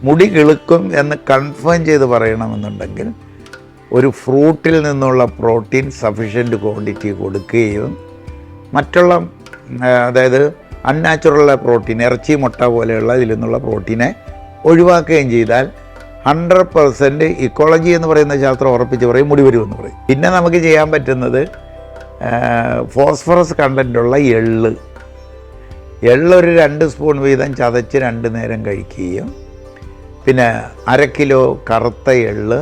മുടി കിളുക്കും എന്ന് കൺഫേം ചെയ്ത് പറയണമെന്നുണ്ടെങ്കിൽ ഒരു ഫ്രൂട്ടിൽ നിന്നുള്ള പ്രോട്ടീൻ സഫീഷ്യൻ്റ് ക്വാണ്ടിറ്റി കൊടുക്കുകയും മറ്റുള്ള അതായത് അൺനാച്ചുറൽ പ്രോട്ടീൻ ഇറച്ചി മുട്ട പോലെയുള്ള ഇതിൽ നിന്നുള്ള പ്രോട്ടീനെ ഒഴിവാക്കുകയും ചെയ്താൽ 100% ഇക്കോളജി എന്ന് പറയുന്ന ശാസ്ത്രം ഉറപ്പിച്ച് പറയും മുടി വരുമെന്ന് പറയും. പിന്നെ നമുക്ക് ചെയ്യാൻ പറ്റുന്നത് ഫോസ്ഫറസ് കണ്ടൻറ്റുള്ള എള്ളൊരു 2 സ്പൂൺ വീതം ചതച്ച് 2 നേരം കഴിക്കുകയും പിന്നെ 1/2 കിലോ കറുത്ത എള്ള്,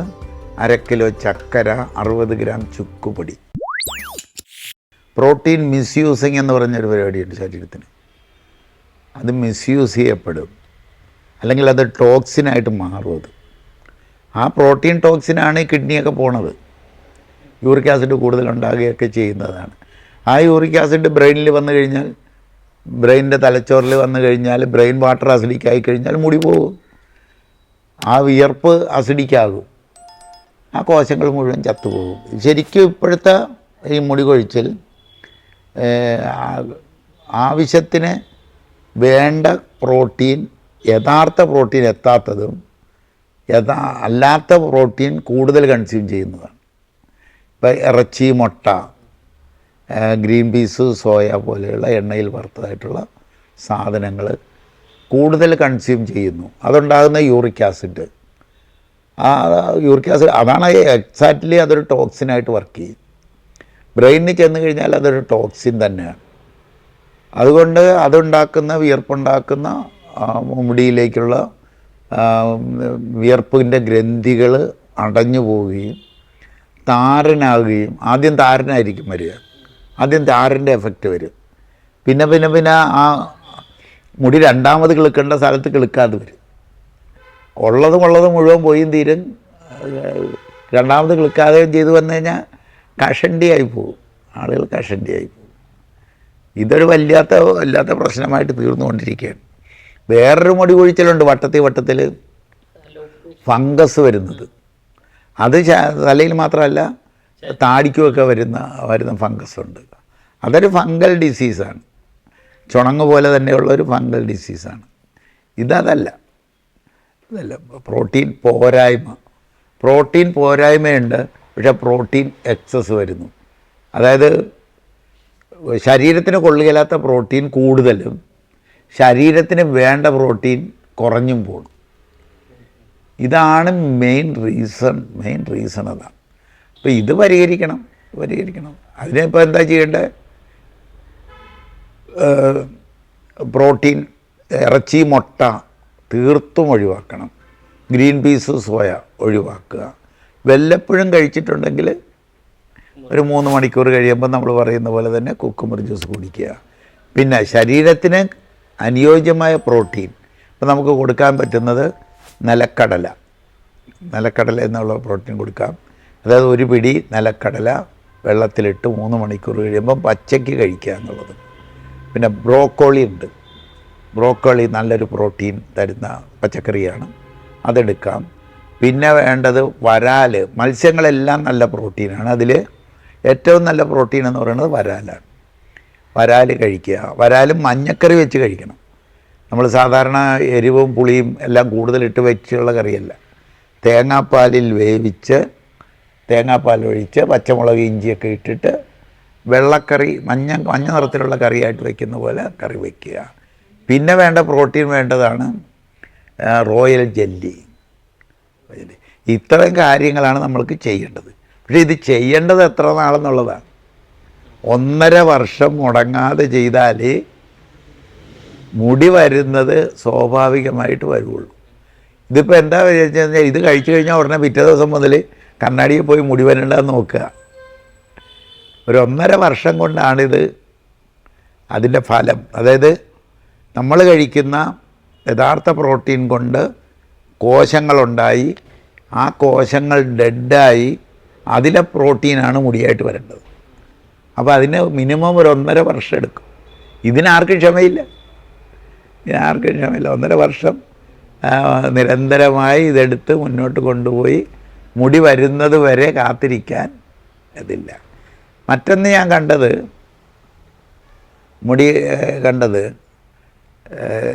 1/2 കിലോ ചക്കര, 60 ഗ്രാം ചുക്കുപൊടി. പ്രോട്ടീൻ മിസ്യൂസിങ് എന്ന് പറഞ്ഞൊരു പരിപാടിയുണ്ട് ശരീരത്തിന്. അത് മിസ്യൂസ് ചെയ്യപ്പെടും, അല്ലെങ്കിൽ അത് ടോക്സിനായിട്ട് മാറും. അത് ആ പ്രോട്ടീൻ ടോക്സിനാണ് ഈ കിഡ്നിയൊക്കെ പോണത്. യൂറിക് ആസിഡ് കൂടുതലുണ്ടാകുകയൊക്കെ ചെയ്യുന്നതാണ്. ആ യൂറിക് ആസിഡ് ബ്രെയിനിൽ വന്നു കഴിഞ്ഞാൽ, ബ്രെയിനിൻ്റെ തലച്ചോറിൽ വന്നു കഴിഞ്ഞാൽ, ബ്രെയിൻ വാട്ടർ അസിഡിക് ആയി കഴിഞ്ഞാൽ മുടി പോകും. ആ വിയർപ്പ് അസിഡിക്കാകും, ആ കോശങ്ങൾ മുഴുവൻ ചത്തുപോകും. ശരിക്കും ഇപ്പോഴത്തെ ഈ മുടി കൊഴിച്ചൽ ആവശ്യത്തിന് വേണ്ട പ്രോട്ടീൻ, യഥാർത്ഥ പ്രോട്ടീൻ എത്താത്തതും അല്ലാത്ത പ്രോട്ടീൻ കൂടുതൽ കൺസ്യൂം ചെയ്യുന്നതാണ്. ഇപ്പം ഇറച്ചി, മുട്ട, ഗ്രീൻ പീസ്, സോയ പോലെയുള്ള എണ്ണയിൽ വറുത്തതായിട്ടുള്ള സാധനങ്ങൾ കൂടുതൽ കൺസ്യൂം ചെയ്യുന്നു. അതുണ്ടാകുന്ന യൂറിക് ആസിഡ്, ആ യൂറിക് ആസിഡ് അതാണ് എക്സാക്റ്റ്ലി അതൊരു ടോക്സിനായിട്ട് വർക്ക് ചെയ്യും. ബ്രെയിനിൽ ചെന്ന് കഴിഞ്ഞാൽ അതൊരു ടോക്സിൻ തന്നെയാണ്. അതുകൊണ്ട് അതുണ്ടാക്കുന്ന വിയർപ്പുണ്ടാക്കുന്ന മുടിയിലേക്കുള്ള വിയർപ്പിൻ്റെ ഗ്രന്ഥികൾ അടഞ്ഞു പോവുകയും താരനാകുകയും, ആദ്യം താരനായിരിക്കും വരിക, ആദ്യം താരൻ്റെ എഫക്റ്റ് വരും. പിന്നെ ആ മുടി രണ്ടാമത് കിളുക്കേണ്ട സ്ഥലത്ത് കിളുക്കാതെ വരും. ഉള്ളതും മുഴുവൻ പോയും തീരും. രണ്ടാമത് കിളുക്കാതെയും ചെയ്തു വന്നു കഴിഞ്ഞാൽ കഷണ്ടിയായി പോകും, ആളുകൾ കഷണ്ടിയായി പോകും. ഇതൊരു വല്ലാത്ത പ്രശ്നമായിട്ട് തീർന്നുകൊണ്ടിരിക്കുകയാണ്. വേറൊരു മുടി കൊഴിച്ചിലുണ്ട്, വട്ടത്തിൽ ഫംഗസ് വരുന്നത്. അത് തലയിൽ മാത്രമല്ല താടിക്കുമൊക്കെ വരുന്ന ഫംഗസ് ഉണ്ട്. അതൊരു ഫംഗൽ ഡിസീസാണ്, ചുണങ്ങ് പോലെ തന്നെയുള്ളൊരു ഫംഗൽ ഡിസീസാണ്. ഇതല്ല പ്രോട്ടീൻ പോരായ്മയുണ്ട്, പക്ഷേ പ്രോട്ടീൻ എക്സസ് വരുന്നു. അതായത് ശരീരത്തിന് കൊള്ളുകയില്ലാത്ത പ്രോട്ടീൻ കൂടുതലും ശരീരത്തിന് വേണ്ട പ്രോട്ടീൻ കുറഞ്ഞും പോകും. ഇതാണ് മെയിൻ റീസൺ അതാണ്. അപ്പോൾ ഇത് പരിഹരിക്കണം. അതിനിപ്പോൾ എന്താ ചെയ്യേണ്ടത്? പ്രോട്ടീൻ, ഇറച്ചി, മുട്ട തീർത്തും ഒഴിവാക്കണം. ഗ്രീൻ പീസ്, സോയ ഒഴിവാക്കുക. വല്ലപ്പോഴും കഴിച്ചിട്ടുണ്ടെങ്കിൽ ഒരു 3 മണിക്കൂർ കഴിയുമ്പോൾ നമ്മൾ പറയുന്ന പോലെ തന്നെ കുക്കുംബർ ജ്യൂസ് കുടിക്കുക. പിന്നെ ശരീരത്തിന് അനുയോജ്യമായ പ്രോട്ടീൻ ഇപ്പോൾ നമുക്ക് കൊടുക്കാൻ പറ്റുന്നത് നിലക്കടല എന്നുള്ള പ്രോട്ടീൻ കൊടുക്കാം. അതായത് ഒരു പിടി നിലക്കടല വെള്ളത്തിലിട്ട് 3 മണിക്കൂർ കഴിയുമ്പം പച്ചയ്ക്ക് കഴിക്കുക എന്നുള്ളത്. പിന്നെ ബ്രോക്കോളി നല്ലൊരു പ്രോട്ടീൻ തരുന്ന പച്ചക്കറിയാണ്, അതെടുക്കാം. പിന്നെ വേണ്ടത് മത്സ്യങ്ങളെല്ലാം നല്ല പ്രോട്ടീനാണ്. അതിൽ ഏറ്റവും നല്ല പ്രോട്ടീൻ എന്ന് പറയുന്നത് വരാലാണ്. വരാൽ കഴിക്കുക. വരാലും മഞ്ഞക്കറി വെച്ച് കഴിക്കണം. നമ്മൾ സാധാരണ എരിവും പുളിയും എല്ലാം കൂടുതലിട്ട് വെച്ചുള്ള കറിയല്ല. തേങ്ങാപ്പാലിൽ വേവിച്ച്, തേങ്ങാപ്പാൽ ഒഴിച്ച്, പച്ചമുളക് ഇഞ്ചിയൊക്കെ ഇട്ടിട്ട് വെള്ളക്കറി, മഞ്ഞ നിറത്തിലുള്ള കറിയായിട്ട് വയ്ക്കുന്ന പോലെ കറി വയ്ക്കുക. പിന്നെ വേണ്ട പ്രോട്ടീൻ വേണ്ടതാണ് റോയൽ ജെല്ലി. ഇത്തരം കാര്യങ്ങളാണ് നമ്മൾക്ക് ചെയ്യേണ്ടത്. പക്ഷേ ഇത് ചെയ്യേണ്ടത് എത്ര നാളെന്നുള്ളതാണ്. 1.5 വർഷം മുടങ്ങാതെ ചെയ്താൽ മുടി വരുന്നത് സ്വാഭാവികമായിട്ട് വരുള്ളൂ. ഇതിപ്പോൾ എന്താ വിചാരിച്ചു കഴിഞ്ഞാൽ, ഇത് കഴിച്ചു കഴിഞ്ഞാൽ ഉടനെ പിറ്റേ ദിവസം മുതൽ കണ്ണാടിയിൽ പോയി മുടി വരേണ്ടതെന്ന് നോക്കുക. ഒരു 1.5 വർഷം കൊണ്ടാണിത് അതിൻ്റെ ഫലം. അതായത് നമ്മൾ കഴിക്കുന്ന യഥാർത്ഥ പ്രോട്ടീൻ കൊണ്ട് കോശങ്ങളുണ്ടായി, ആ കോശങ്ങൾ ഡെഡായി, അതിലെ പ്രോട്ടീനാണ് മുടിയായിട്ട് വരേണ്ടത്. അപ്പോൾ അതിന് മിനിമം ഒരു 1.5 വർഷം എടുക്കും. ഇതിനാർക്കും ക്ഷമയില്ല. 1.5 വർഷം നിരന്തരമായി ഇതെടുത്ത് മുന്നോട്ട് കൊണ്ടുപോയി മുടി വരുന്നത് വരെ കാത്തിരിക്കാൻ ഇതില്ല. മറ്റൊന്ന് ഞാൻ കണ്ടത്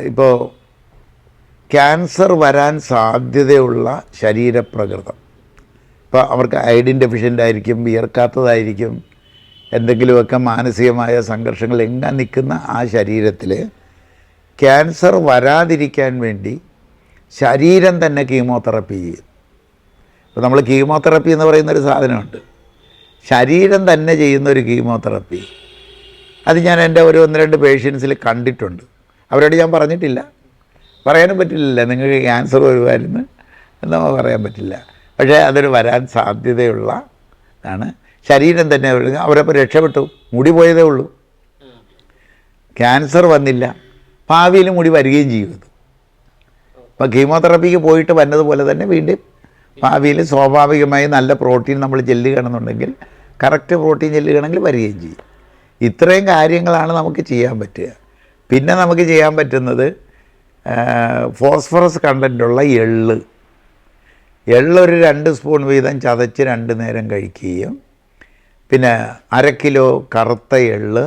ഇപ്പോൾ ക്യാൻസർ വരാൻ സാധ്യതയുള്ള ശരീരപ്രകൃതം, ഇപ്പോൾ അവർക്ക് അയഡിൻ ഡെഫിഷ്യൻ്റ് ആയിരിക്കും, വിയർക്കാത്തതായിരിക്കും, എന്തെങ്കിലുമൊക്കെ മാനസികമായ സംഘർഷങ്ങൾ എങ്ങനെ നിൽക്കുന്ന ആ ശരീരത്തിൽ ക്യാൻസർ വരാതിരിക്കാൻ വേണ്ടി ശരീരം തന്നെ കീമോതെറപ്പി ചെയ്യും. ഇപ്പോൾ നമ്മൾ കീമോതെറപ്പി എന്ന് പറയുന്നൊരു സാധനമുണ്ട്, ശരീരം തന്നെ ചെയ്യുന്നൊരു കീമോതെറപ്പി. അത് ഞാൻ എൻ്റെ ഒരു 1-2 പേഷ്യൻസിൽ കണ്ടിട്ടുണ്ട്. അവരോട് ഞാൻ പറഞ്ഞിട്ടില്ല, പറയാനും പറ്റില്ല നിങ്ങൾക്ക് ക്യാൻസർ വരുമായിരുന്നു എന്ന് പറയാൻ പറ്റില്ല. പക്ഷേ അതൊരു വരാൻ സാധ്യതയുള്ള ആണ്. ശരീരം തന്നെ അവരപ്പോൾ രക്ഷപ്പെട്ടു, മുടി പോയതേ ഉള്ളൂ, ക്യാൻസർ വന്നില്ല, ഭാവിയിൽ മുടി വരികയും ചെയ്യും. അപ്പോൾ കീമോതെറപ്പിക്ക് പോയിട്ട് വന്നതുപോലെ തന്നെ വീണ്ടും ഭാവിയിൽ സ്വാഭാവികമായി നല്ല പ്രോട്ടീൻ നമ്മൾ ചെല്ലുകയാണെന്നുണ്ടെങ്കിൽ, കറക്റ്റ് പ്രോട്ടീൻ ചെല്ലുകയാണെങ്കിൽ വരികയും ചെയ്യും. ഇത്രയും കാര്യങ്ങളാണ് നമുക്ക് ചെയ്യാൻ പറ്റുക. പിന്നെ നമുക്ക് ചെയ്യാൻ പറ്റുന്നത് ഫോസ്ഫറസ് കണ്ടൻറ്റുള്ള എള്ള് ഒരു 2 സ്പൂൺ വീതം ചതച്ച് 2 നേരം കഴിക്കുകയും, പിന്നെ 1/2 കിലോ കറുത്ത എള്ള്,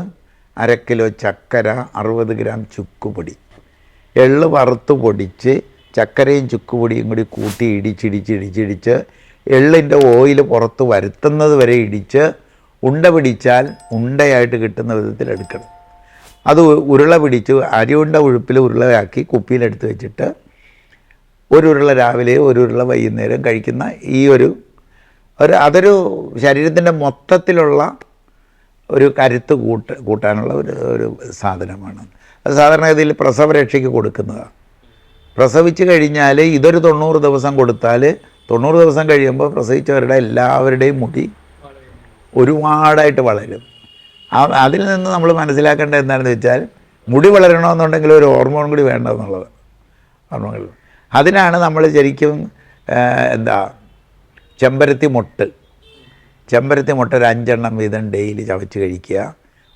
1/2 കിലോ ചക്കര, 60 ഗ്രാം ചുക്കുപൊടി. എള്ള് വറുത്ത് പൊടിച്ച് ചക്കരയും ചുക്കുപൊടിയും കൂടി കൂട്ടി ഇടിച്ചിടിച്ച് എള്ളിൻ്റെ ഓയിൽ പുറത്ത് വരുത്തുന്നത് വരെ ഇടിച്ച് ഉണ്ട പിടിച്ചാൽ ഉണ്ടയായിട്ട് കിട്ടുന്ന വിധത്തിൽ എടുക്കണം. അത് ഉരുള പിടിച്ച് അരിയുണ്ട ഉഴുപ്പിൽ ഉരുളയാക്കി കുപ്പിയിലെടുത്ത് വെച്ചിട്ട് ഒരു ഉരുള രാവിലെ ഒരു ഉരുള വൈകുന്നേരം കഴിക്കുന്ന ഈ അതൊരു ശരീരത്തിൻ്റെ മൊത്തത്തിലുള്ള ഒരു കരുത്ത് കൂട്ടാനുള്ള ഒരു സാധനമാണ്. അത് സാധാരണഗതിയിൽ പ്രസവരക്ഷയ്ക്ക് കൊടുക്കുന്നതാണ്. പ്രസവിച്ച് കഴിഞ്ഞാൽ ഇതൊരു 90 ദിവസം കൊടുത്താൽ 90 ദിവസം കഴിയുമ്പോൾ പ്രസവിച്ചവരുടെ എല്ലാവരുടെയും മുടി ഒരുപാടായിട്ട് വളരും. അതിൽ നിന്ന് നമ്മൾ മനസ്സിലാക്കേണ്ടത് എന്താണെന്ന് വെച്ചാൽ, മുടി വളരണമെന്നുണ്ടെങ്കിൽ ഒരു ഹോർമോൺ കൂടി വേണ്ടതെന്നുള്ളത്. ഹോർമോണുകൾ അതിനാണ് നമ്മൾ ശരിക്കും ചെമ്പരത്തി മുട്ട ഒരു 5 എണ്ണം വീതം ഡെയിലി ചവച്ച് കഴിക്കുക.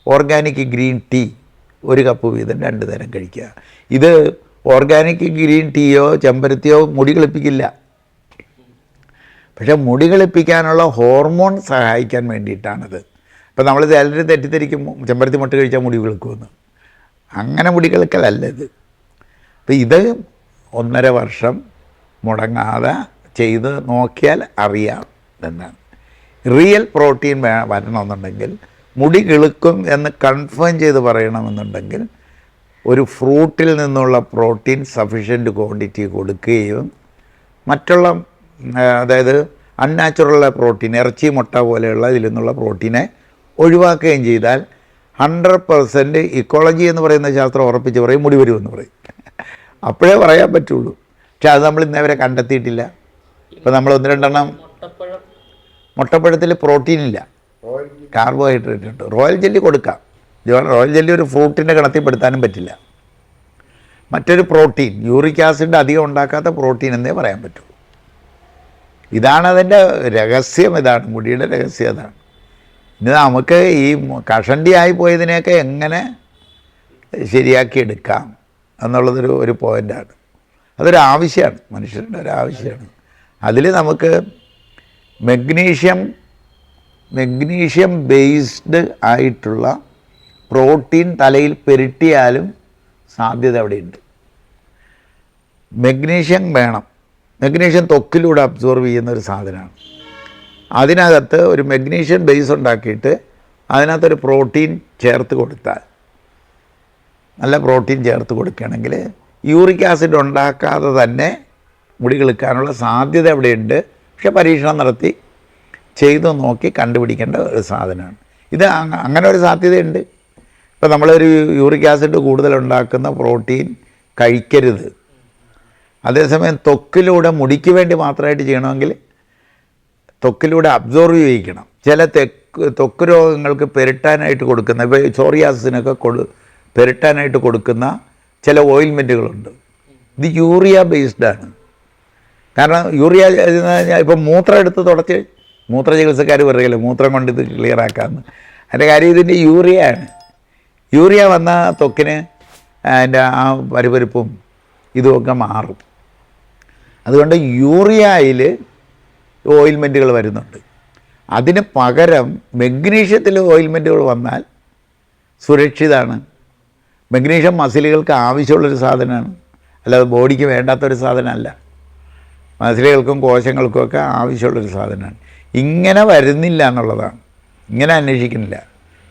ഓർഗാനിക് ഗ്രീൻ ടീ 1 കപ്പ് വീതം 2 നേരം കഴിക്കുക. ഇത് ഓർഗാനിക് ഗ്രീൻ ടീയോ ചെമ്പരത്തിയോ മുടി കിളിപ്പിക്കില്ല, പക്ഷേ മുടി കിളിപ്പിക്കാനുള്ള ഹോർമോൺ സഹായിക്കാൻ വേണ്ടിയിട്ടാണത്. അപ്പോൾ നമ്മൾ ചിലർ തെറ്റിദ്ധരിക്കും ചെമ്പരത്തി മുട്ട കഴിച്ചാൽ മുടി കിളിക്കുമെന്ന്. അങ്ങനെ മുടി കിളിക്കലല്ല ഇത്. അപ്പോൾ ഇത് 1.5 വർഷം മുടങ്ങാതെ ചെയ്ത് നോക്കിയാൽ അറിയാം എന്നാണ്. റിയൽ പ്രോട്ടീൻ വരണമെന്നുണ്ടെങ്കിൽ, മുടി കിളുക്കും എന്ന് കൺഫേം ചെയ്ത് പറയണമെന്നുണ്ടെങ്കിൽ, ഒരു ഫ്രൂട്ടിൽ നിന്നുള്ള പ്രോട്ടീൻ സഫീഷ്യൻറ്റ് ക്വാണ്ടിറ്റി കൊടുക്കുകയും മറ്റുള്ള അതായത് അൺനാച്ചുറൽ പ്രോട്ടീൻ, ഇറച്ചി മുട്ട പോലെയുള്ള ഇതിൽ നിന്നുള്ള പ്രോട്ടീനെ ഒഴിവാക്കുകയും ചെയ്താൽ 100% ഇക്കോളജി എന്ന് പറയുന്ന ശാസ്ത്രം ഉറപ്പിച്ച് പറയും മുടി വരുമെന്ന് പറയും. അപ്പോഴേ പറയാൻ പറ്റുള്ളൂ. പക്ഷെ അത് നമ്മൾ ഇന്നേവരെ കണ്ടെത്തിയിട്ടില്ല. ഇപ്പോൾ നമ്മൾ 1-2 എണ്ണം മുട്ടപ്പഴത്തിൽ പ്രോട്ടീനില്ല, കാർബോഹൈഡ്രേറ്റ് ഉണ്ട്. റോയൽ ജെല്ലി കൊടുക്കാം. റോയൽ ജെല്ലി ഒരു ഫ്രൂട്ടിൻ്റെ ഗണത്തിൽപ്പെടുത്താനും പറ്റില്ല. മറ്റൊരു പ്രോട്ടീൻ, യൂറിക് ആസിഡ് അധികം ഉണ്ടാക്കാത്ത പ്രോട്ടീൻ എന്നേ പറയാൻ പറ്റൂ. ഇതാണ് അതിൻ്റെ രഹസ്യം, ഇതാണ് മുടിയുടെ രഹസ്യം. അതാണ്. ഇനി നമുക്ക് ഈ കഷണ്ടി ആയി പോയതിനെയൊക്കെ എങ്ങനെ ശരിയാക്കി എടുക്കാം എന്നുള്ളതൊരു പോയിൻ്റാണ്. അതൊരു ആവശ്യമാണ്, മനുഷ്യരുടെ ഒരു ആവശ്യമാണ്. അതിൽ നമുക്ക് മെഗ്നീഷ്യം ബേസ്ഡ് ആയിട്ടുള്ള പ്രോട്ടീൻ തലയിൽ പെരുട്ടിയാലും സാധ്യത അവിടെയുണ്ട്. മെഗ്നീഷ്യം വേണം. മെഗ്നീഷ്യം ത്വക്കിലൂടെ അബ്സോർവ് ചെയ്യുന്നൊരു സാധനമാണ്. അതിനകത്ത് ഒരു മെഗ്നീഷ്യം ബേസ് ഉണ്ടാക്കിയിട്ട് അതിനകത്തൊരു പ്രോട്ടീൻ ചേർത്ത് കൊടുത്താൽ, നല്ല പ്രോട്ടീൻ ചേർത്ത് കൊടുക്കുകയാണെങ്കിൽ യൂറിക് ആസിഡ് ഉണ്ടാക്കാതെ തന്നെ മുടി കിളുക്കാനുള്ള സാധ്യത അവിടെയുണ്ട്. പക്ഷെ പരീക്ഷണം നടത്തി ചെയ്തു നോക്കി കണ്ടുപിടിക്കേണ്ട ഒരു സാധനമാണ് ഇത്. അങ്ങനെ ഒരു സാധ്യതയുണ്ട്. ഇപ്പോൾ നമ്മളൊരു യൂറിക് ആസിഡ് കൂടുതലുണ്ടാക്കുന്ന പ്രോട്ടീൻ കഴിക്കരുത്. അതേസമയം ത്വക്കിലൂടെ മുടിക്ക് വേണ്ടി മാത്രമായിട്ട് ചെയ്യണമെങ്കിൽ ത്വക്കിലൂടെ അബ്സോർവ് ചെയ്യിക്കണം. ചില ത്വക്ക് രോഗങ്ങൾക്ക് പെരട്ടാനായിട്ട് കൊടുക്കുന്ന, ഇപ്പോൾ സോറിയാസിനൊക്കെ പെരട്ടാനായിട്ട് കൊടുക്കുന്ന ചില ഓയിൽമെൻറ്റുകളുണ്ട്. ഇത് യൂറിയ ബേസ്ഡാണ്. കാരണം യൂറിയ ഇപ്പം മൂത്രം എടുത്ത് തുടച്ച്, മൂത്ര ചികിത്സക്കാർ പറയുകയല്ലോ മൂത്രം കൊണ്ട് ഇത് ക്ലിയറാക്കാമെന്ന്. അതിൻ്റെ കാര്യം ഇതിൻ്റെ യൂറിയയാണ്. യൂറിയ വന്ന ത്വക്കിന് അതിൻ്റെ ആ പരുപരുപ്പും ഇതുമൊക്കെ മാറും. അതുകൊണ്ട് യൂറിയയിൽ ഓയിൽമെൻറ്റുകൾ വരുന്നുണ്ട്. അതിന് പകരം മെഗ്നീഷ്യത്തിൽ ഓയിൽമെൻറ്റുകൾ വന്നാൽ സുരക്ഷിതമാണ്. മെഗ്നീഷ്യം മസിലുകൾക്ക് ആവശ്യമുള്ളൊരു സാധനമാണ്. അല്ലാതെ ബോഡിക്ക് വേണ്ടാത്തൊരു സാധനമല്ല. മസിലുകൾക്കും കോശങ്ങൾക്കും ഒക്കെ ആവശ്യമുള്ളൊരു സാധനമാണ്. ഇങ്ങനെ വരുന്നില്ല എന്നുള്ളതാണ്, ഇങ്ങനെ അന്വേഷിക്കുന്നില്ല.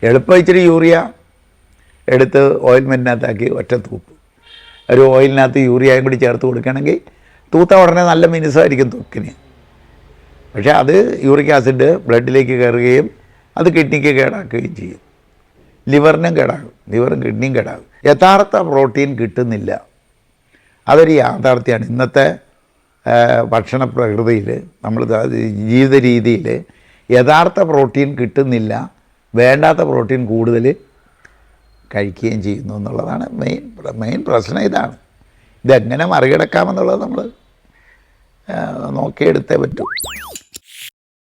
എളുപ്പം ഇച്ചിരി യൂറിയ എടുത്ത് ഓയിൽമെൻറ്റിനകത്താക്കി ഒറ്റ തൂപ്പ്, ഒരു ഓയിലിനകത്ത് യൂറിയയും കൂടി ചേർത്ത് കൊടുക്കുകയാണെങ്കിൽ തൂത്ത ഉടനെ നല്ല മിനുസമായിരിക്കും ത്വക്കിന്. പക്ഷേ അത് യൂറിക് ആസിഡ് ബ്ലഡിലേക്ക് കയറുകയും അത് കിഡ്നിക്ക് കേടാക്കുകയും ചെയ്യും. ലിവറിനും കേടാകും, ലിവറും കിഡ്നിയും കേടാകും. യഥാർത്ഥ പ്രോട്ടീൻ കിട്ടുന്നില്ല, അതൊരു യാഥാർത്ഥ്യമാണ്. ഇന്നത്തെ ഭക്ഷണ പ്രകൃതിയിൽ, നമ്മൾ ജീവിത രീതിയിൽ യഥാർത്ഥ പ്രോട്ടീൻ കിട്ടുന്നില്ല, വേണ്ടാത്ത പ്രോട്ടീൻ കൂടുതൽ കഴിക്കുകയും ചെയ്യുന്നു എന്നുള്ളതാണ് മെയിൻ പ്രശ്നം. ഇതെങ്ങനെ മറികടക്കാമെന്നുള്ളത് നമ്മൾ നോക്കിയെടുത്തേ പറ്റൂ.